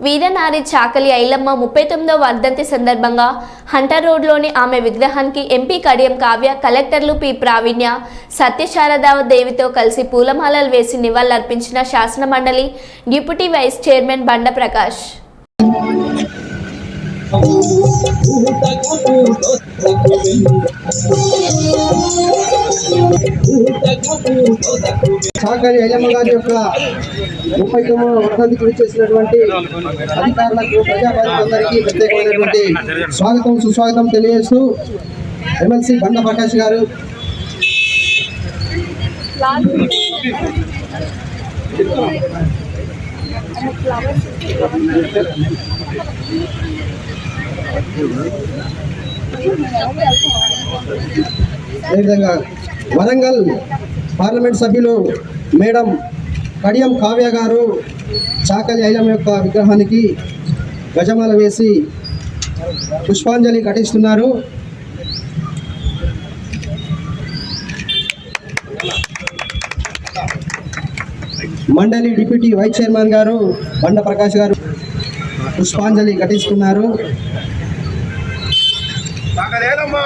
వీరనారి చాకలి ఐలమ్మ 39వ వర్ధంతి సందర్భంగా హంటర్ రోడ్లోని ఆమె విగ్రహానికి ఎంపీ కడియం కావ్య, కలెక్టర్లు పి ప్రావీణ్య, సత్యశారదాదేవితో కలిసి పూలమాలలు వేసి నివాళులర్పించిన శాసనమండలి డిప్యూటీ వైస్ చైర్మన్ బండ ప్రకాష్. చాకలి ఐలమ్మ గారి యొక్క 39వ వర్ధంతికి విచ్చేసినటువంటి అధికారులకు, ప్రజాప్రతినిధులందరికీ ప్రత్యేకమైనటువంటి స్వాగతం సుస్వాగతం తెలియజేస్తూ ఎమ్మెల్సీ బండ ప్రకాష్ గారు అదేవిధంగా వరంగల్ పార్లమెంట్ సభ్యులు మేడం కడియం కావ్య గారు చాకలి ఐలమ్మ యొక్క విగ్రహానికి గజమాల వేసి పుష్పాంజలి ఘటిస్తున్నారు. మండలి డిప్యూటీ వైస్ చైర్మన్ గారు బండ ప్రకాష్ గారు పుష్పాంజలి ఘటిస్తున్నారు. చాకలి ఐలమ్మ